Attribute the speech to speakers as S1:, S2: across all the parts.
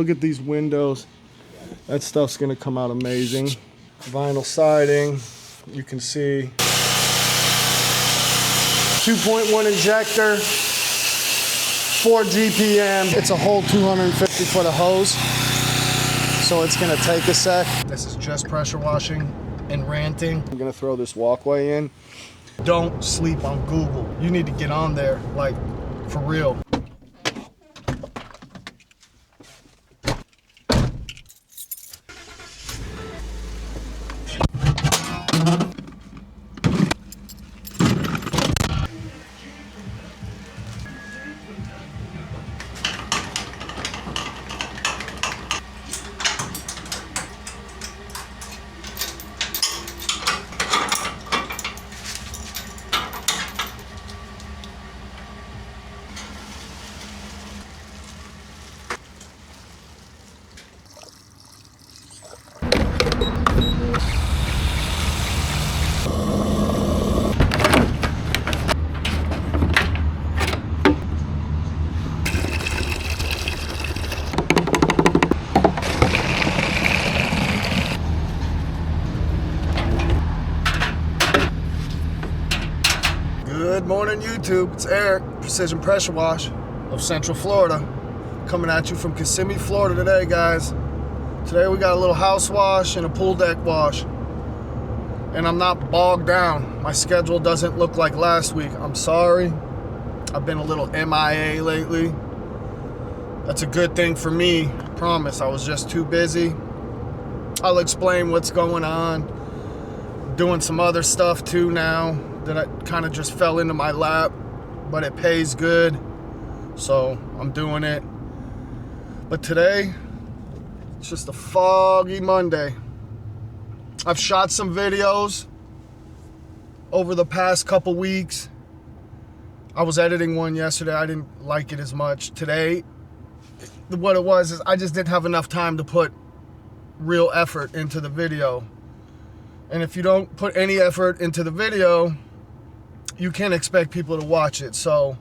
S1: Look at these windows. That stuff's gonna come out amazing. Vinyl siding, you can see. 2.1 injector, 4 GPM. It's a whole 250 foot of hose, so it's gonna take a sec. This is just pressure washing and ranting. I'm gonna throw this walkway in. Don't sleep on Google. You need to get on there, like, for real. Good morning, YouTube. It's Eric, Precision Pressure Wash of Central Florida, coming at you from Kissimmee, Florida today, guys. Today we got a little house wash and a pool deck wash, and I'm not bogged down. My schedule doesn't look like last week. I'm sorry. I've been a little MIA lately. That's a good thing for me, I promise. I was just too busy. I'll explain what's going on. Doing some other stuff too now that I kind of just fell into my lap, but it pays good, so I'm doing it. But today, it's just a foggy Monday. I've shot some videos over the past couple weeks. I was editing one yesterday. I didn't like it as much. Today, what it was is I just didn't have enough time to put real effort into the video. And if you don't put any effort into the video, you can't expect people to watch it. So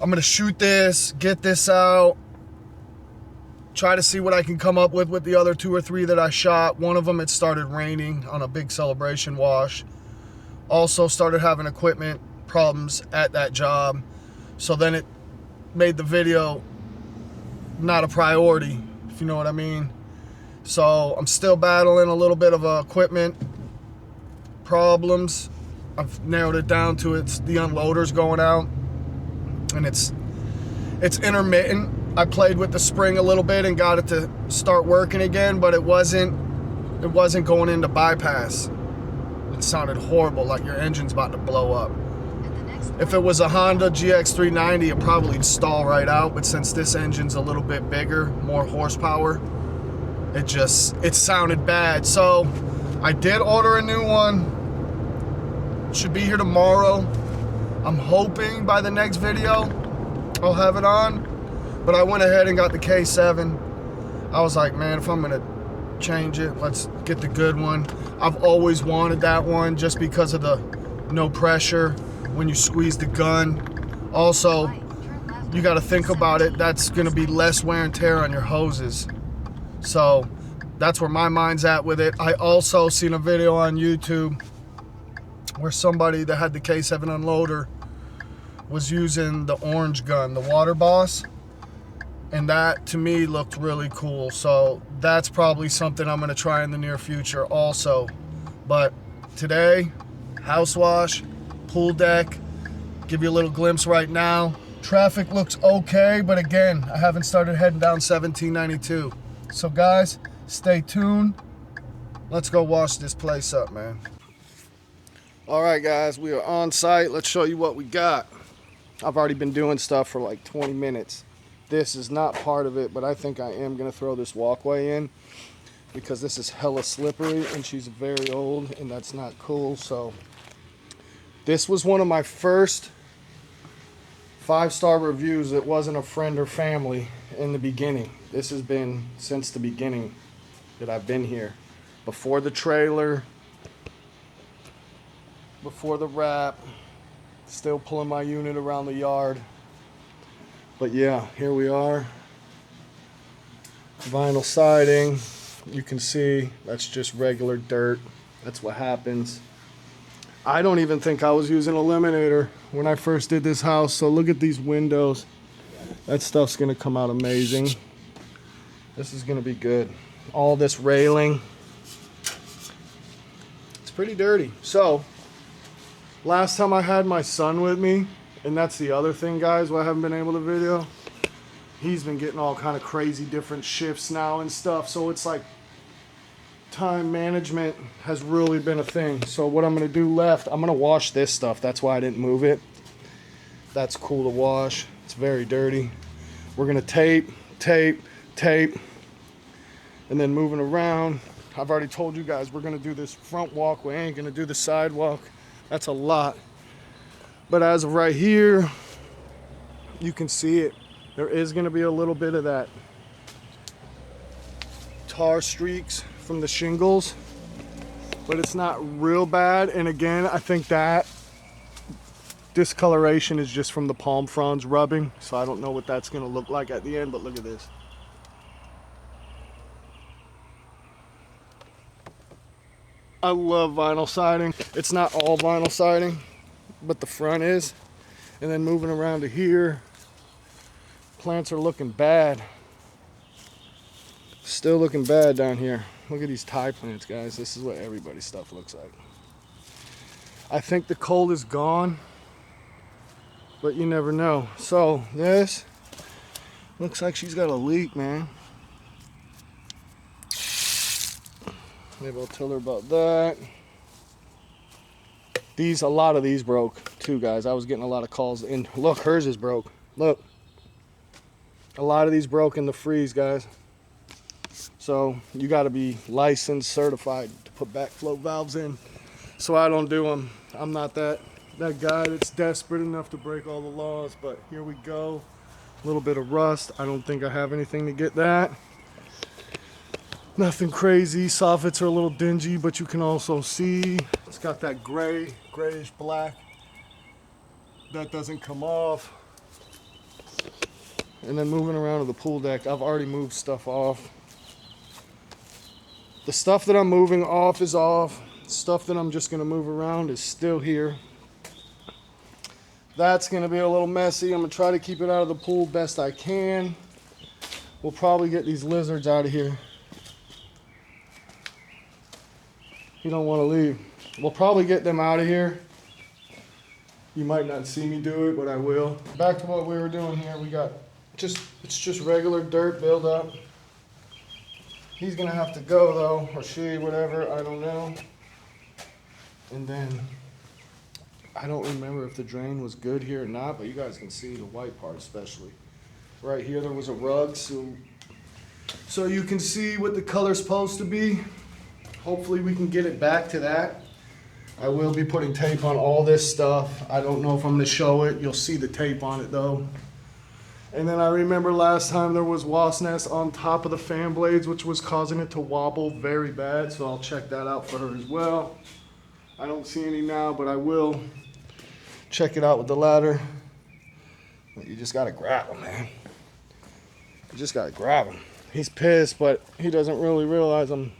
S1: I'm gonna shoot this, get this out, try to see what I can come up with the other 2 or 3 that I shot. One of them, it started raining on a big celebration wash. Also started having equipment problems at that job. So then it made the video not a priority, if you know what I mean. So I'm still battling a little bit of equipment problems. I've narrowed it down to it's the unloaders going out, and it's intermittent. I played with the spring a little bit and got it to start working again, but it wasn't going into bypass. It sounded horrible, like your engine's about to blow up. If it was a Honda GX390, it probably would stall right out, but since this engine's a little bit bigger, more horsepower, it sounded bad. So I did order a new one. Should be here tomorrow. I'm hoping by the next video I'll have it on, but I went ahead and got the K7. I was like, man, if I'm gonna change it, let's get the good one. I've always wanted that one just because of the no pressure when you squeeze the gun. Also, you got to think about it, that's gonna be less wear and tear on your hoses. So that's where my mind's at with it. I also seen a video on YouTube where somebody that had the K7 unloader was using the orange gun, the Water Boss, and that to me looked really cool. So that's probably something I'm gonna try in the near future also. But today, house wash, pool deck, give you a little glimpse right now. Traffic looks okay, but again, I haven't started heading down 1792. So guys, stay tuned. Let's go wash this place up, man. All right, guys, we are on site. Let's show you what we got. I've already been doing stuff for like 20 minutes. This is not part of it, but I think I am gonna throw this walkway in because this is hella slippery and she's very old and that's not cool. So this was one of my first 5-star reviews. It wasn't a friend or family in the beginning. This has been since the beginning that I've been here. Before the trailer, before the wrap, still pulling my unit around the yard. But yeah, here we are. Vinyl siding, you can see that's just regular dirt. That's what happens. I don't even think I was using eliminator when I first did this house, so look at these windows. That stuff's gonna come out amazing. This is gonna be good. All this railing, it's pretty dirty. So last time I had my son with me, and that's the other thing, guys, why I haven't been able to video. He's been getting all kind of crazy different shifts now and stuff, so it's like time management has really been a thing. So what I'm gonna do left, I'm gonna wash this stuff. That's why I didn't move it. That's cool to wash. It's very dirty. We're gonna tape, and then moving around. I've already told you guys we're gonna do this front walk. We ain't gonna do the sidewalk. That's a lot. But as of right here, you can see it. There is gonna be a little bit of that tar streaks from the shingles, but it's not real bad. And again, I think that discoloration is just from the palm fronds rubbing, so I don't know what that's gonna look like at the end, but look at this. I love vinyl siding. It's not all vinyl siding, but the front is. And then moving around to here, plants are looking bad. Still looking bad down here. Look at these Thai plants, guys. This is what everybody's stuff looks like. I think the cold is gone, but you never know. So this looks like she's got a leak, man. Maybe I'll tell her about that. A lot of these broke too, guys. I was getting a lot of calls in. Look, hers is broke. Look. A lot of these broke in the freeze, guys. So you got to be licensed, certified to put backflow valves in. So I don't do them. I'm not that guy that's desperate enough to break all the laws. But here we go. A little bit of rust. I don't think I have anything to get that. Nothing crazy. Soffits are a little dingy, but you can also see it's got that grayish black. That doesn't come off. And then moving around to the pool deck, I've already moved stuff off. The stuff that I'm moving off is off. Stuff that I'm just gonna move around is still here. That's gonna be a little messy. I'm gonna try to keep it out of the pool best I can. We'll probably get these lizards out of here. You don't wanna leave. We'll probably get them out of here. You might not see me do it, but I will. Back to what we were doing here. We got it's just regular dirt buildup. He's gonna have to go though, or she, whatever, I don't know. And then, I don't remember if the drain was good here or not, but you guys can see the white part especially. Right here there was a rug, so you can see what the color's supposed to be. Hopefully we can get it back to that. I will be putting tape on all this stuff. I don't know if I'm gonna show it. You'll see the tape on it though. And then I remember last time there was wasp nest on top of the fan blades, which was causing it to wobble very bad. So I'll check that out for her as well. I don't see any now, but I will check it out with the ladder. But you just gotta grab him, man. You just gotta grab him. He's pissed, but he doesn't really realize I'm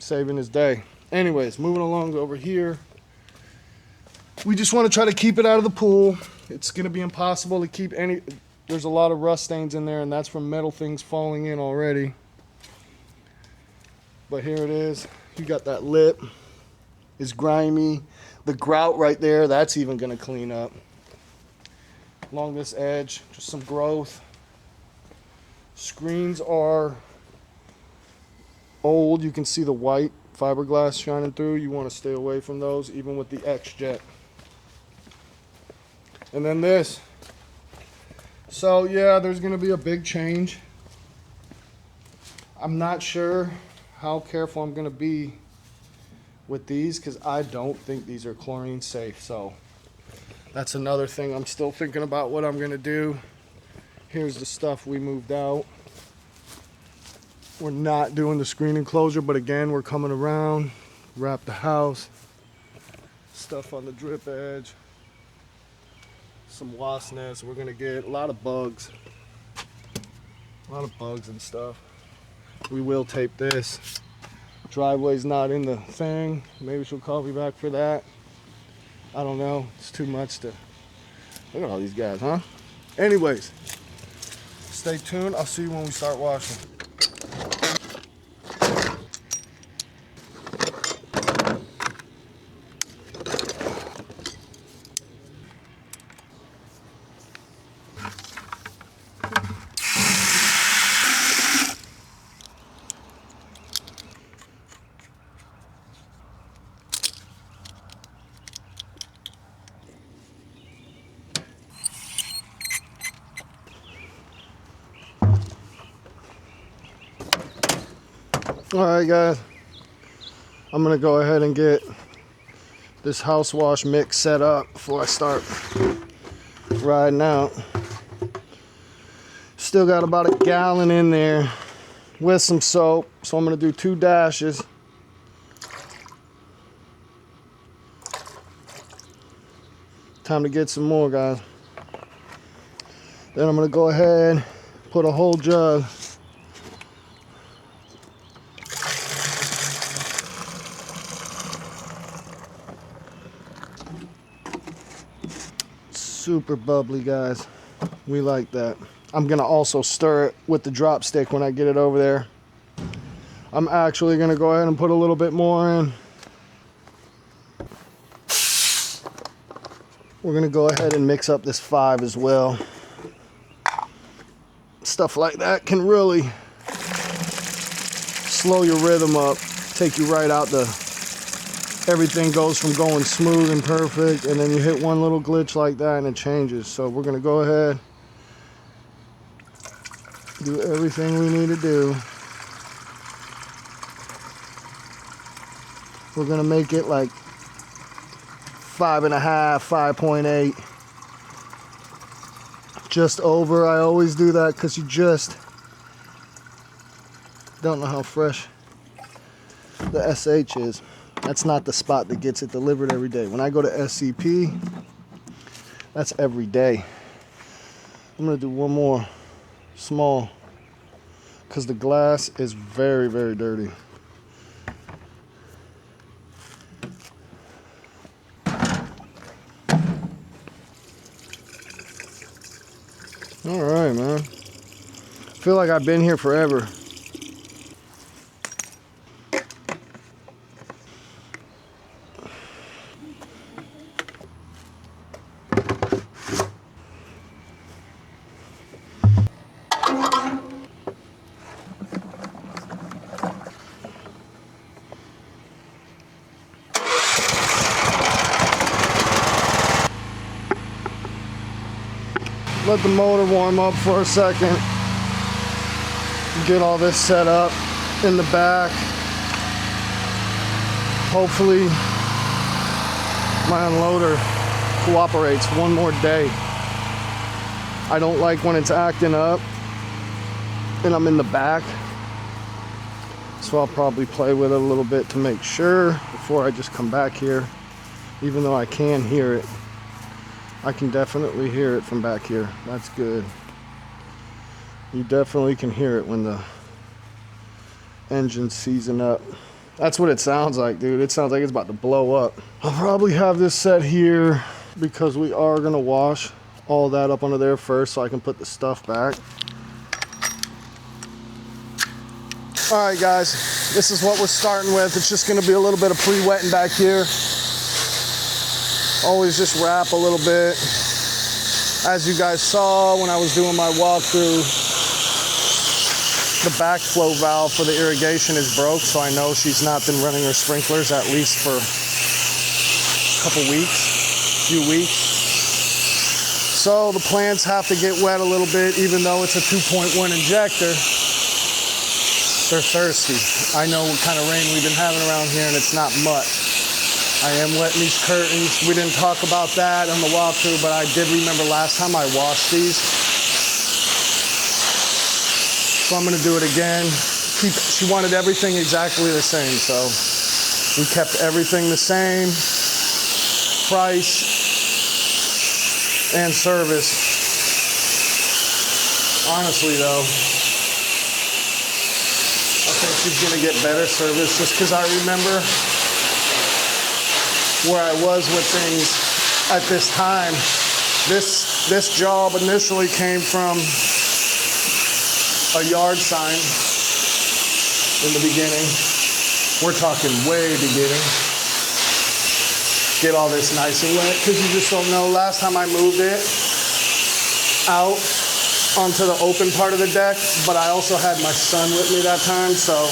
S1: saving his day. Anyways, moving along over here. We just want to try to keep it out of the pool. It's going to be impossible to keep any. There's a lot of rust stains in there, and that's from metal things falling in already. But here it is. You got that lip. It's grimy. The grout right there, that's even going to clean up. Along this edge, just some growth. Screens are old. You can see the white fiberglass shining through. You want to stay away from those, even with the X-Jet. And then this. So yeah, there's going to be a big change. I'm not sure how careful I'm going to be with these because I don't think these are chlorine safe. So that's another thing I'm still thinking about what I'm going to do. Here's the stuff we moved out. We're not doing the screen enclosure, but again, we're coming around, wrap the house, stuff on the drip edge, some wasp nests. We're gonna get a lot of bugs. A lot of bugs and stuff. We will tape this. Driveway's not in the thing. Maybe she'll call me back for that. I don't know. It's too much to... Look at all these guys, huh? Anyways, stay tuned. I'll see you when we start washing. All right, guys, I'm gonna go ahead and get this house wash mix set up before I start riding out. Still got about a gallon in there with some soap, so I'm gonna do 2 dashes. Time to get some more, guys. Then I'm gonna go ahead, put a whole jug. Super bubbly, guys. We like that. I'm gonna also stir it with the drop stick when I get it over there. I'm actually gonna go ahead and put a little bit more in. We're gonna go ahead and mix up this 5 as well. Stuff like that can really slow your rhythm up, take you right out the... Everything goes from going smooth and perfect, and then you hit one little glitch like that and it changes. So we're gonna go ahead, do everything we need to do. We're gonna make it like 5.5, 5.8. Just over. I always do that because you just don't know how fresh the SH is. That's not the spot that gets it delivered every day. When I go to SCP, that's every day. I'm gonna do one more small because the glass is very, very dirty. All right, man. I feel like I've been here forever. Let the motor warm up for a second. Get all this set up in the back. Hopefully my unloader cooperates one more day. I don't like when it's acting up and I'm in the back. So I'll probably play with it a little bit to make sure before I just come back here. Even though I can hear it. I can definitely hear it from back here. That's good. You definitely can hear it when the engine's seizing up. That's what it sounds like, dude. It sounds like it's about to blow up. I'll probably have this set here because we are gonna wash all that up under there first so I can put the stuff back. All right, guys, this is what we're starting with. It's just gonna be a little bit of pre-wetting back here. Always just wrap a little bit. As you guys saw when I was doing my walkthrough, the backflow valve for the irrigation is broke, so I know she's not been running her sprinklers at least for a couple weeks, few weeks. So the plants have to get wet a little bit, even though it's a 2.1 injector. They're thirsty. I know what kind of rain we've been having around here, and it's not much. I am wetting these curtains. We didn't talk about that on the walkthrough, but I did remember last time I washed these. So I'm gonna do it again. She wanted everything exactly the same, so we kept everything the same. Price and service. Honestly though, He's gonna get better service just because I remember where I was with things at this time. This job initially came from a yard sign in the beginning. We're talking way beginning. Get all this nice and wet because you just don't know. Last time I moved it out onto the open part of the deck, but I also had my son with me that time, so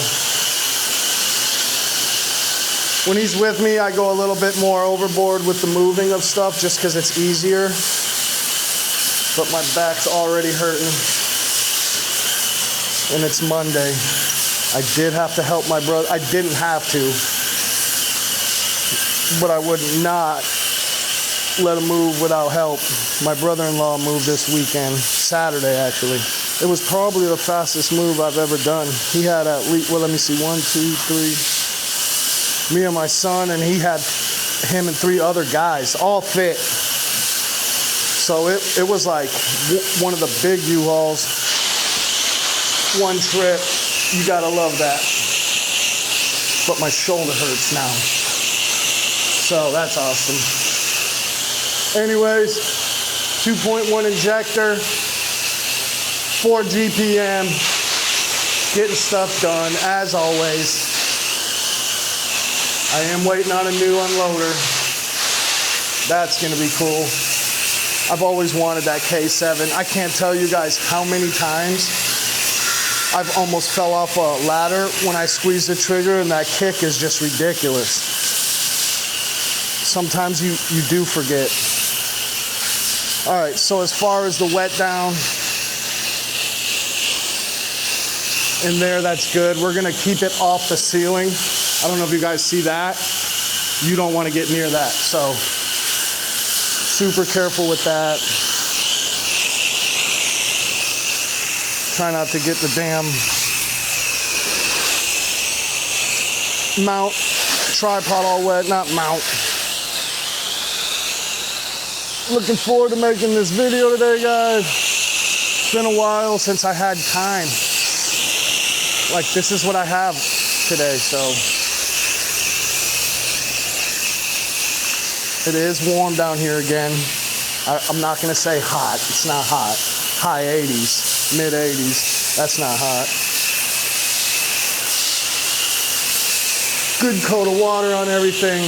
S1: when he's with me, I go a little bit more overboard with the moving of stuff just because it's easier, but my back's already hurting, and it's Monday. I did have to help my brother. I didn't have to, but I would not let him move without help. My brother-in-law moved this weekend, Saturday actually. It was probably the fastest move I've ever done. He had at least, well, let me see, 1, 2, 3, me and my son, and he had him and 3 other guys, all fit. So it was like one of the big U-Hauls, one trip. You gotta love that. But my shoulder hurts now, so that's awesome. Anyways, 2.1 injector, 4 GPM, getting stuff done as always. I am waiting on a new unloader. That's gonna be cool. I've always wanted that K7. I can't tell you guys how many times I've almost fell off a ladder when I squeeze the trigger, and that kick is just ridiculous. Sometimes you do forget. All right, so as far as the wet down in there, that's good. We're gonna keep it off the ceiling. I don't know if you guys see that. You don't wanna get near that, so super careful with that. Try not to get the damn mount, tripod all wet, not mount. Looking forward to making this video today, guys. It's been a while since I had time. Like, this is what I have today, so. It is warm down here again. I'm not gonna say hot, it's not hot. High 80s, mid 80s, that's not hot. Good coat of water on everything.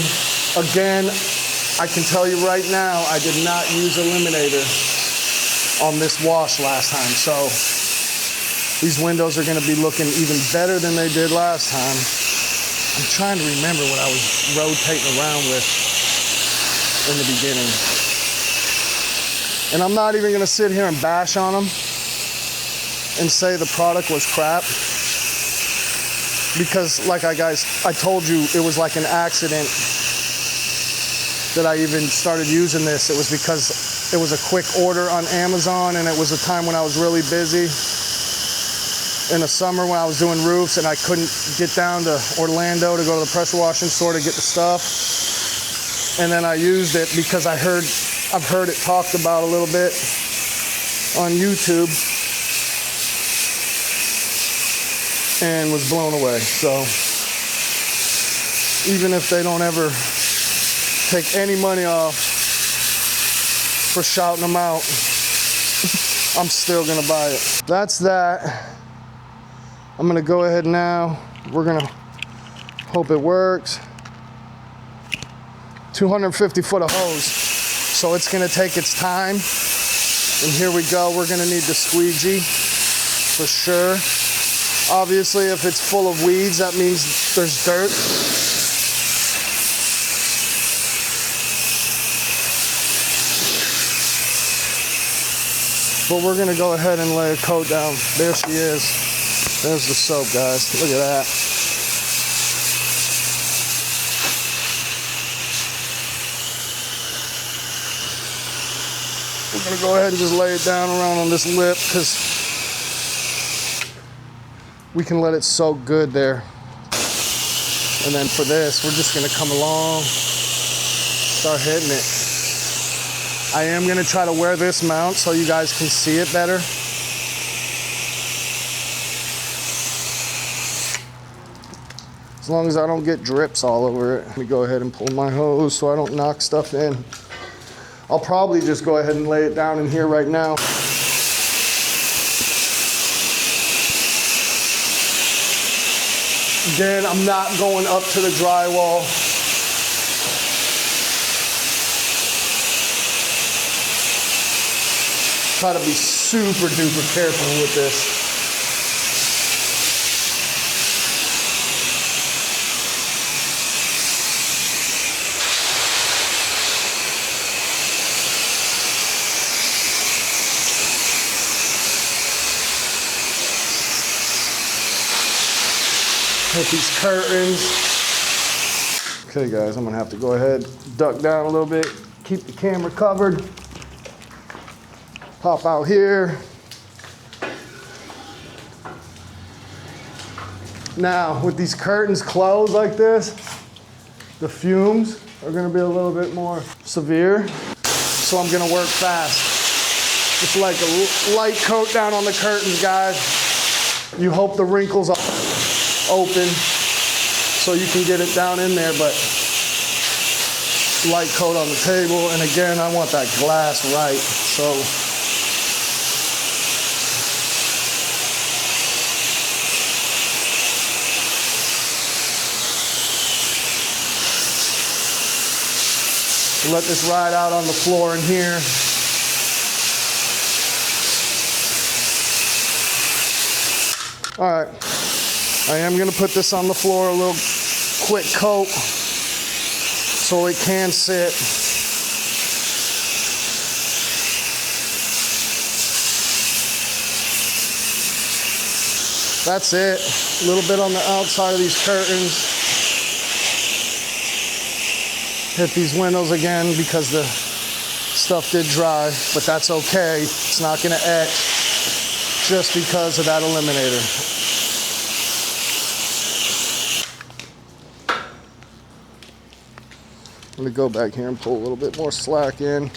S1: Again, I can tell you right now, I did not use Eliminator on this wash last time, so these windows are gonna be looking even better than they did last time. I'm trying to remember what I was rotating around with in the beginning. And I'm not even gonna sit here and bash on them and say the product was crap, because like I told you, it was like an accident that I even started using this. It was because it was a quick order on Amazon, and it was a time when I was really busy in the summer when I was doing roofs, and I couldn't get down to Orlando to go to the pressure washing store to get the stuff. And then I used it because I've heard it talked about a little bit on YouTube, and was blown away. So even if they don't ever take any money off for shouting them out, I'm still gonna buy it. That's that. I'm gonna go ahead now. We're gonna hope it works. 250 foot of hose, so it's gonna take its time. And here we go. We're gonna need the squeegee for sure. Obviously, if it's full of weeds, that means there's dirt. But we're gonna go ahead and lay a coat down. There she is. There's the soap, guys. Look at that. We're gonna go ahead and just lay it down around on this lip, because we can let it soak good there. And then for this, we're just gonna come along, start hitting it. I am gonna try to wear this mount so you guys can see it better. as long as I don't get drips all over it. Let me go ahead and pull my hose so I don't knock stuff in. I'll probably just go ahead and lay it down in here right now. Again, I'm not going up to the drywall. Try to be super duper careful with this. Hit these curtains. Okay guys, I'm gonna have to go ahead, duck down a little bit, keep the camera covered. Pop out here. Now, with these curtains closed like this, the fumes are gonna be a little bit more severe. So I'm gonna work fast. Just like a light coat down on the curtains, guys. You hope the wrinkles are open so you can get it down in there, but light coat on the table. And again, I want that glass right. So let this ride out on the floor in here. All right, I am gonna put this on the floor, a little quick coat so it can sit. That's it, a little bit on the outside of these curtains. Hit these windows again because the stuff did dry, but that's okay. It's not gonna etch just because of that eliminator. Let me go back here and pull a little bit more slack in.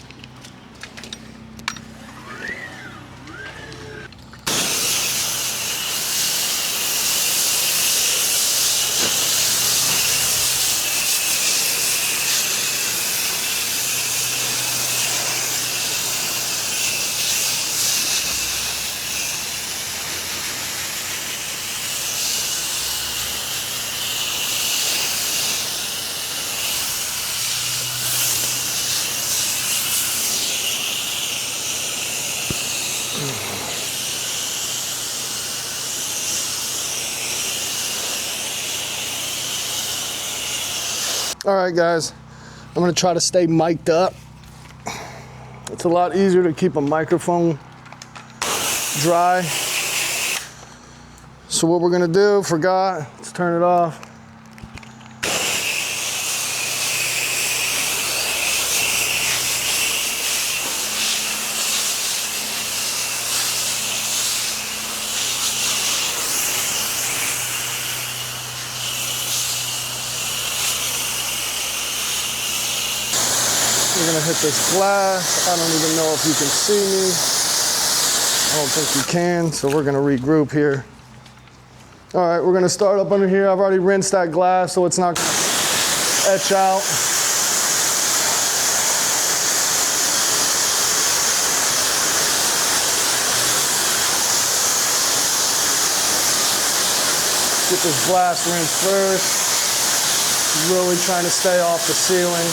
S1: All right, guys, I'm gonna try to stay mic'd up. It's a lot easier to keep a microphone dry. So what we're gonna do, forgot, let's turn it off. We're gonna hit this glass. I don't even know if you can see me. I don't think you can, so we're gonna regroup here. All right, we're gonna start up under here. I've already rinsed that glass, so it's not gonna etch out. Get this glass rinsed first. Really trying to stay off the ceiling.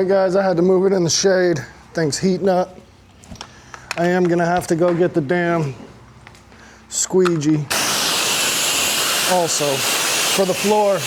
S1: right, guys, I had to move it in the shade. Things heating up. I am gonna have to go get the damn squeegee also for the floor.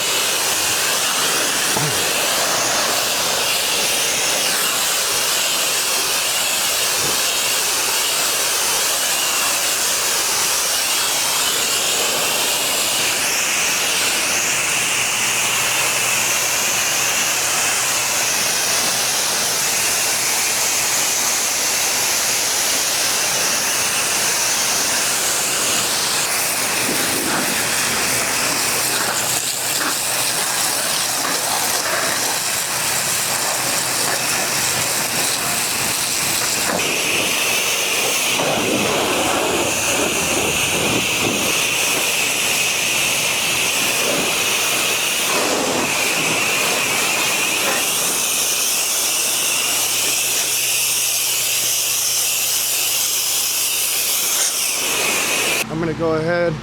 S1: I'm gonna go ahead,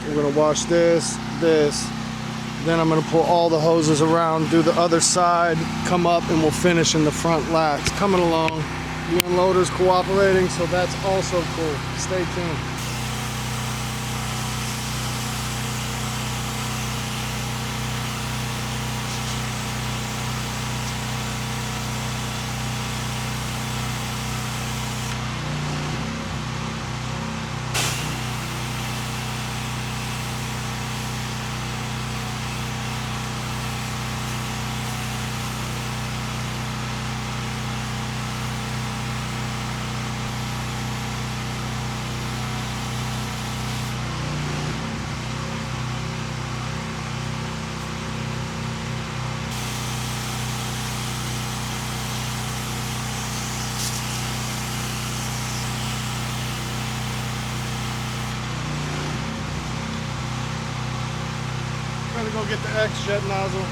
S1: I'm gonna wash this, then I'm gonna pull all the hoses around, do the other side, come up, and we'll finish in the front lat. It's coming along. The unloader's cooperating, so that's also cool. Stay tuned. Gotta go get the X-jet nozzle.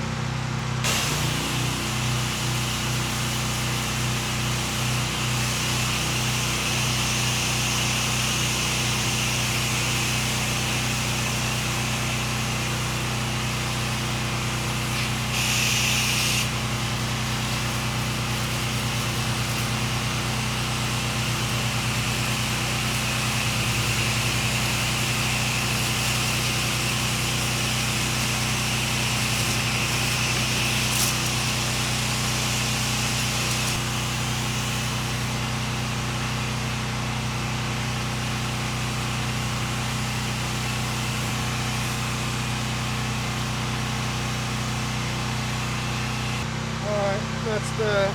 S1: That's the,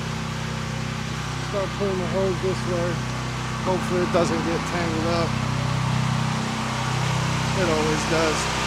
S1: start pulling the hose this way. Hopefully it doesn't get tangled up. It always does.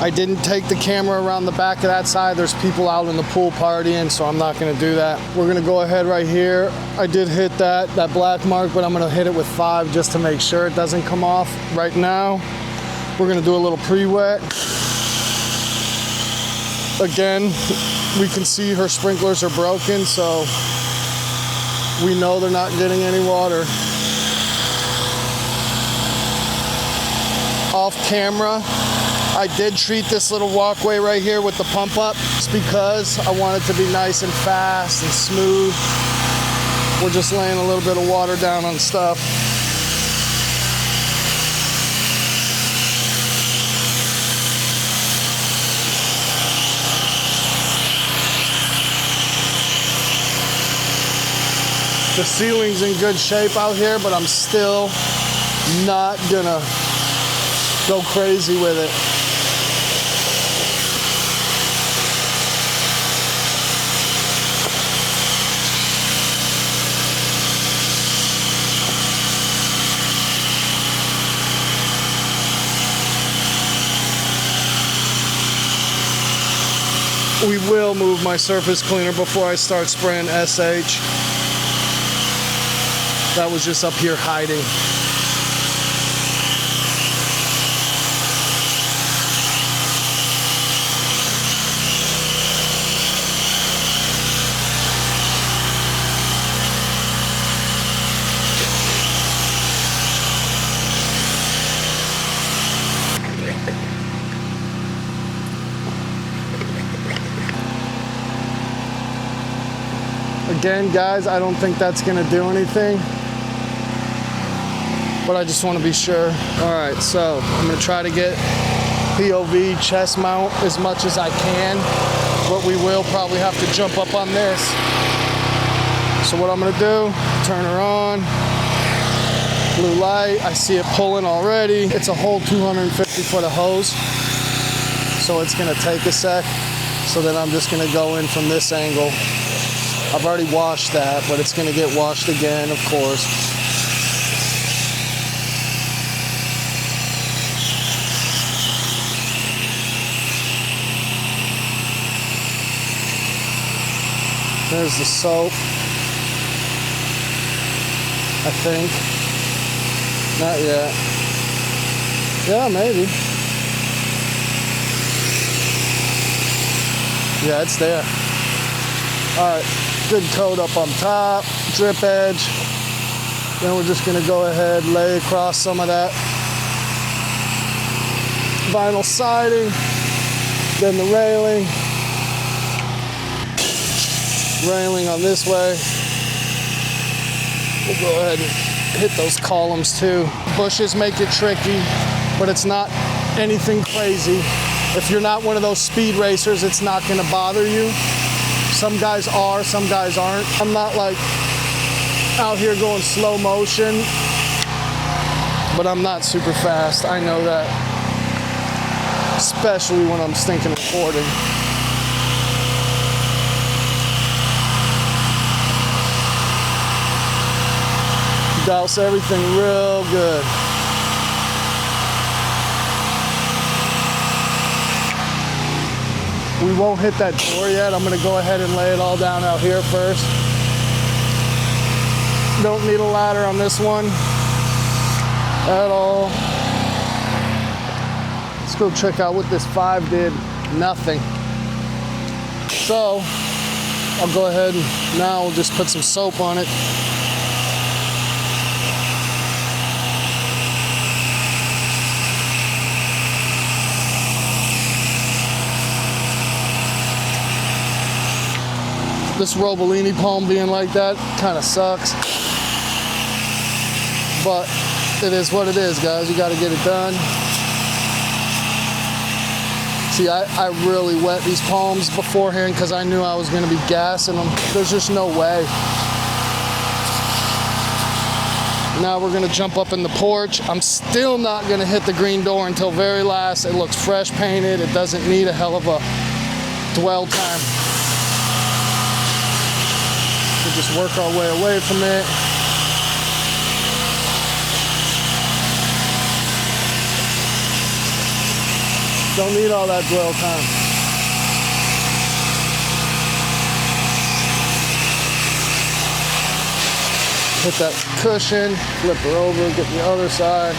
S1: I didn't take the camera around the back of that side. There's people out in the pool partying, so I'm not gonna do that. We're gonna go ahead right here. I did hit that black mark, but I'm gonna hit it with 5 just to make sure it doesn't come off. Right now, we're gonna do a little pre-wet. Again, we can see her sprinklers are broken, so we know they're not getting any water. Off camera, I did treat this little walkway right here with the pump up just because I want it to be nice and fast and smooth. We're just laying a little bit of water down on stuff. The ceiling's in good shape out here, but I'm still not gonna go crazy with it. We will move my surface cleaner before I start spraying SH. That was just up here hiding. Again, guys, I don't think that's gonna do anything, but I just want to be sure. All right, so I'm gonna try to get POV chest mount as much as I can, but we will probably have to jump up on this. So what I'm gonna do, turn her on, blue light, I see it pulling already. It's a whole 250 foot of hose, so it's gonna take a sec. So then I'm just gonna go in from this angle. I've already washed that, but it's gonna get washed again, of course. There's the soap, I think. Not yet. Yeah, maybe. Yeah, it's there. All right. Good coat up on top, drip edge. Then we're just gonna go ahead, lay across some of that vinyl siding, then the railing on this way. We'll go ahead and hit those columns too. Bushes make it tricky, but it's not anything crazy. If you're not one of those speed racers, it's not gonna bother you. Some guys are, some guys aren't. I'm not like out here going slow motion, but I'm not super fast. I know that, especially when I'm thinking of recording. Douse everything real good. We won't hit that door yet. I'm gonna go ahead and lay it all down out here first. Don't need a ladder on this one at all. Let's go check out what this 5 did. Nothing. So I'll go ahead and now we'll just put some soap on it. This Robolini palm being like that kind of sucks, but it is what it is, guys. You got to get it done. See, I really wet these palms beforehand because I knew I was going to be gassing them. There's just no way. Now we're going to jump up in the porch. I'm still not going to hit the green door until very last. It looks fresh painted. It doesn't need a hell of a dwell time. Just work our way away from it. Don't need all that dwell time. Hit that cushion, flip her over, get the other side.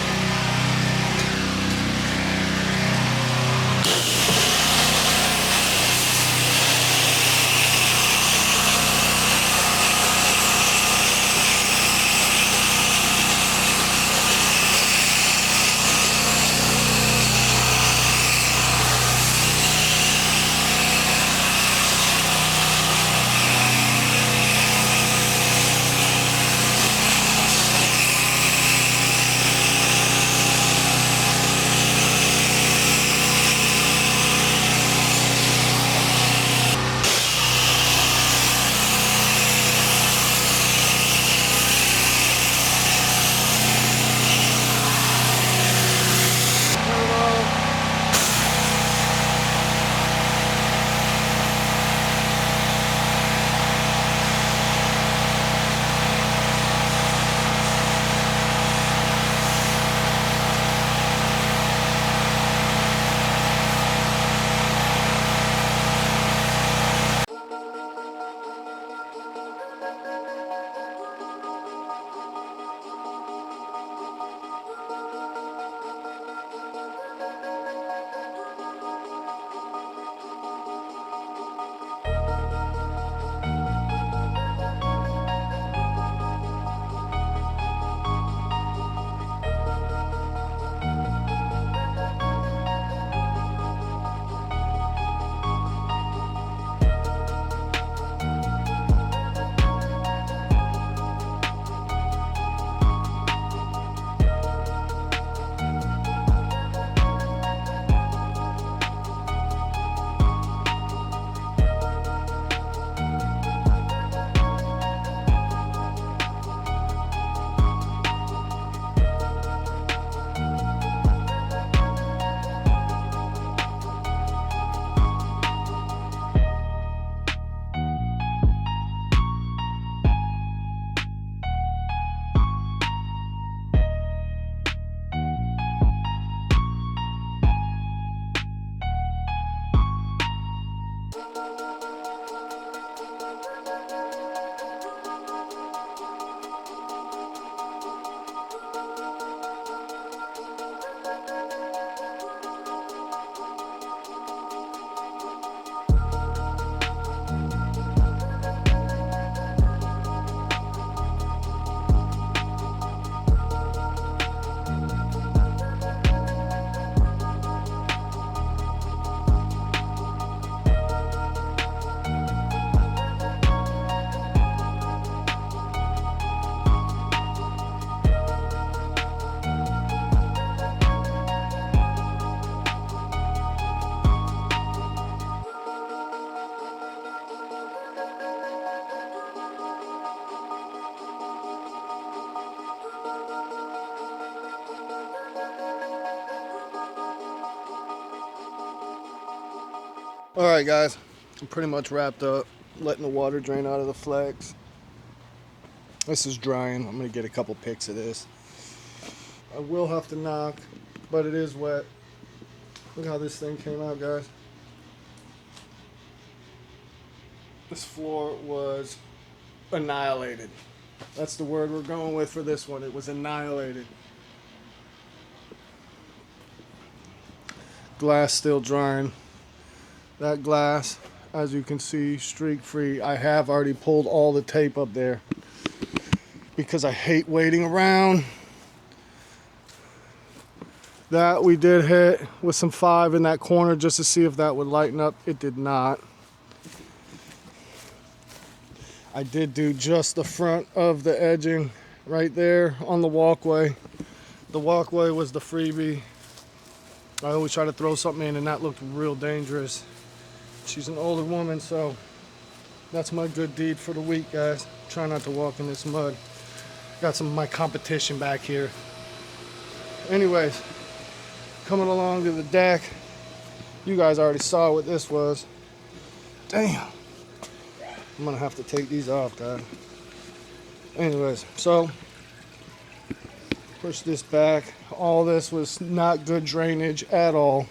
S1: All right, guys, I'm pretty much wrapped up, letting the water drain out of the flex. This is drying. I'm gonna get a couple pics of this. I will have to knock, but it is wet. Look how this thing came out, guys. This floor was annihilated. That's the word we're going with for this one. It was annihilated. Glass still drying. That glass, as you can see, streak free. I have already pulled all the tape up there because I hate waiting around. That we did hit with some 5 in that corner just to see if that would lighten up. It did not. I did do just the front of the edging right there on the walkway. The walkway was the freebie. I always try to throw something in and that looked real dangerous. She's an older woman, so that's my good deed for the week, guys. Try not to walk in this mud. Got some of my competition back here. Anyways, coming along to the deck. You guys already saw what this was. Damn. I'm gonna have to take these off, guys. Anyways, so push this back. All this was not good drainage at all.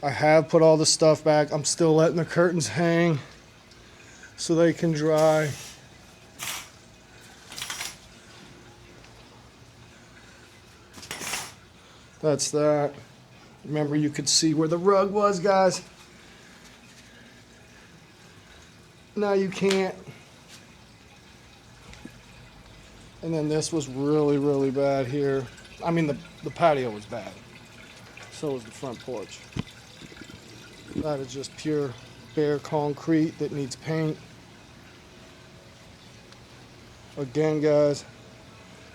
S1: I have put all the stuff back. I'm still letting the curtains hang so they can dry. That's that. Remember, you could see where the rug was, guys. Now you can't. And then this was really, really bad here. I mean, the patio was bad. So was the front porch. That is just pure bare concrete that needs paint. Again, guys,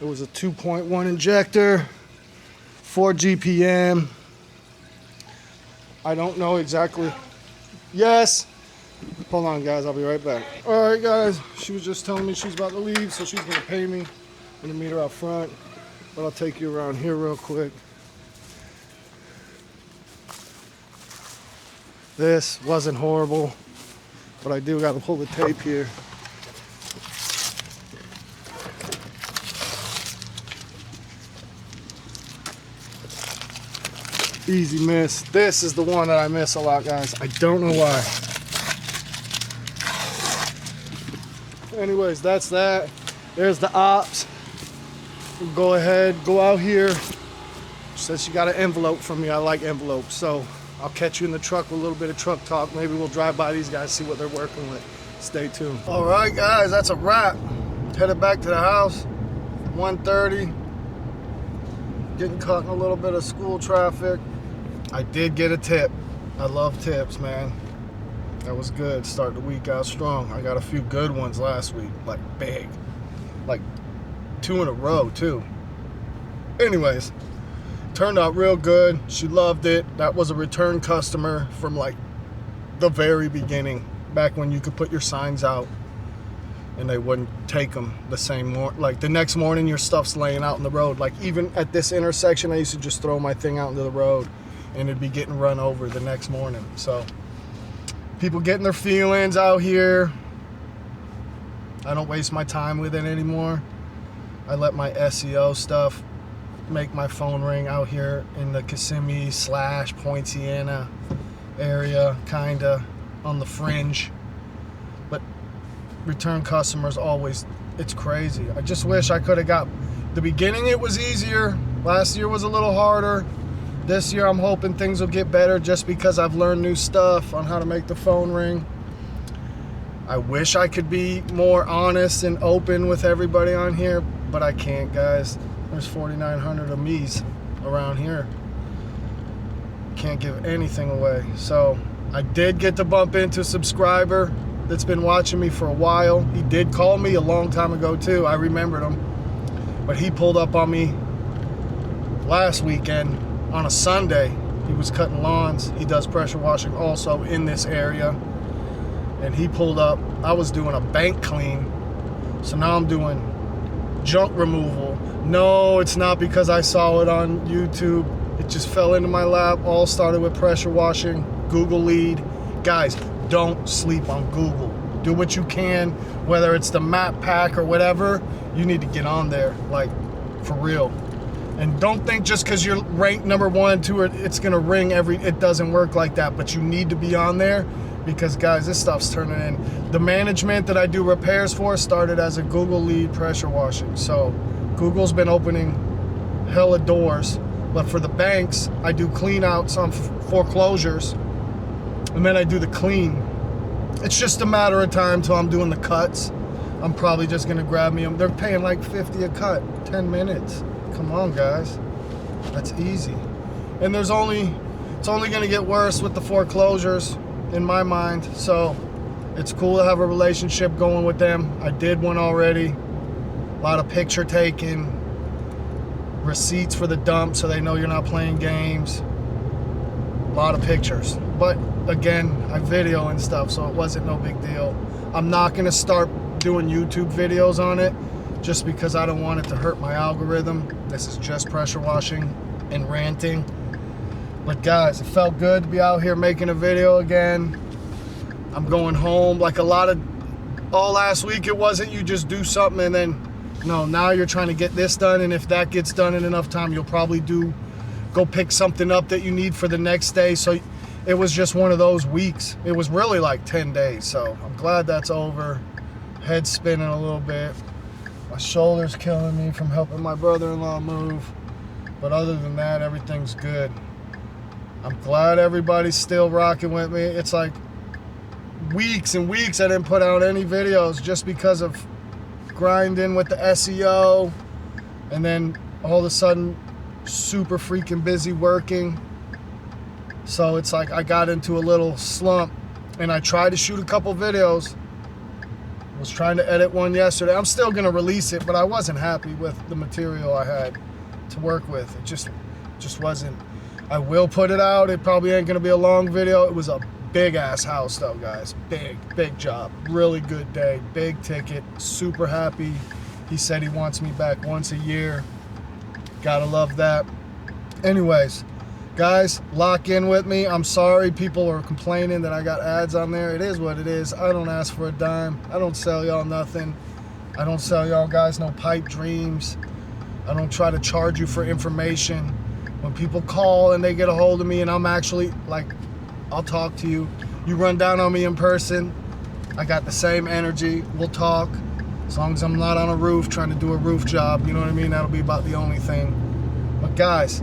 S1: it was a 2.1 injector, 4 GPM. I don't know exactly. Yes. Hold on, guys. I'll be right back. All right, guys. She was just telling me she's about to leave, so she's going to pay me. I'm going to meet her out front. But I'll take you around here real quick. This wasn't horrible, but I do got to pull the tape here. Easy miss. This is the one that I miss a lot, guys. I don't know why. Anyways, that's that. There's the ops. Go ahead, go out here. She said she got an envelope from me. I like envelopes, so I'll catch you in the truck with a little bit of truck talk. Maybe we'll drive by these guys, see what they're working with. Stay tuned. All right, guys, that's a wrap. Headed back to the house. 1:30. Getting caught in a little bit of school traffic. I did get a tip. I love tips, man. That was good. Start the week out strong. I got a few good ones last week, like big. Like 2 in a row, too. Anyways, turned out real good. She loved it. That was a return customer from like the very beginning, back when you could put your signs out and they wouldn't take them the same morning. Like the next morning, your stuff's laying out in the road. Like even at this intersection, I used to just throw my thing out into the road and it'd be getting run over the next morning. So people getting their feelings out here. I don't waste my time with it anymore. I let my SEO stuff make my phone ring out here in the Kissimmee / Poinciana area, kinda on the fringe. But return customers always, it's crazy. I just wish I could have got, the beginning it was easier. Last year was a little harder. This year I'm hoping things will get better just because I've learned new stuff on how to make the phone ring. I wish I could be more honest and open with everybody on here, but I can't, guys. There's 4,900 of me's around here. Can't give anything away. So I did get to bump into a subscriber that's been watching me for a while. He did call me a long time ago too. I remembered him. But he pulled up on me last weekend on a Sunday. He was cutting lawns. He does pressure washing also in this area. And he pulled up. I was doing a bank clean. So now I'm doing junk removal. No, it's not because I saw it on YouTube. It just fell into my lap. All started with pressure washing, Google lead. Guys, don't sleep on Google. Do what you can, whether it's the map pack or whatever. You need to get on there, like, for real. And don't think just because you're ranked number 1, 2, it's gonna ring it doesn't work like that. But you need to be on there because, guys, this stuff's turning in. The management that I do repairs for started as a Google lead pressure washing. So Google's been opening hella doors. But for the banks, I do clean outs on foreclosures. And then I do the clean. It's just a matter of time till I'm doing the cuts. I'm probably just gonna grab me them. They're paying like 50 a cut, 10 minutes. Come on, guys. That's easy. And it's only gonna get worse with the foreclosures in my mind. So it's cool to have a relationship going with them. I did one already. A lot of picture taking, receipts for the dump so they know you're not playing games. A lot of pictures. But again, I video and stuff, so it wasn't no big deal. I'm not gonna start doing YouTube videos on it just because I don't want it to hurt my algorithm. This is just pressure washing and ranting. But guys, it felt good to be out here making a video again. I'm going home. Like all last week, it wasn't you just do something and then, no, now you're trying to get this done, and if that gets done in enough time, you'll probably go pick something up that you need for the next day. So it was just one of those weeks. It was really like 10 days, so I'm glad that's over. Head spinning a little bit. My shoulder's killing me from helping my brother-in-law move. But other than that, everything's good. I'm glad everybody's still rocking with me. It's like weeks and weeks I didn't put out any videos just because of grinding with the SEO. And then all of a sudden, super freaking busy working. So it's like I got into a little slump. And I tried to shoot a couple videos. Was trying to edit one yesterday. I'm still gonna release it, but I wasn't happy with the material I had to work with. It just wasn't. I will put it out. It probably ain't gonna be a long video. It was a big ass house though, guys. Big job. Really good day. Big ticket. Super happy. He said he wants me back once a year. Gotta love that. Anyways, guys, lock in with me. I'm sorry people are complaining that I got ads on there. It is what it is. I don't ask for a dime. I don't sell y'all nothing. I don't sell y'all guys no pipe dreams. I don't try to charge you for information. When people call and they get a hold of me and I'm actually like, I'll talk to you. You run down on me in person, I got the same energy. We'll talk. As long as I'm not on a roof trying to do a roof job, you know what I mean? That'll be about the only thing. But guys,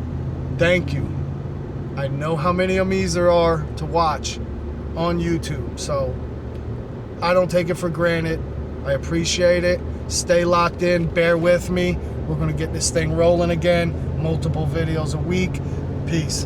S1: thank you. I know how many of me's there are to watch on YouTube, so I don't take it for granted. I appreciate it. Stay locked in, bear with me. We're gonna get this thing rolling again. Multiple videos a week. Peace.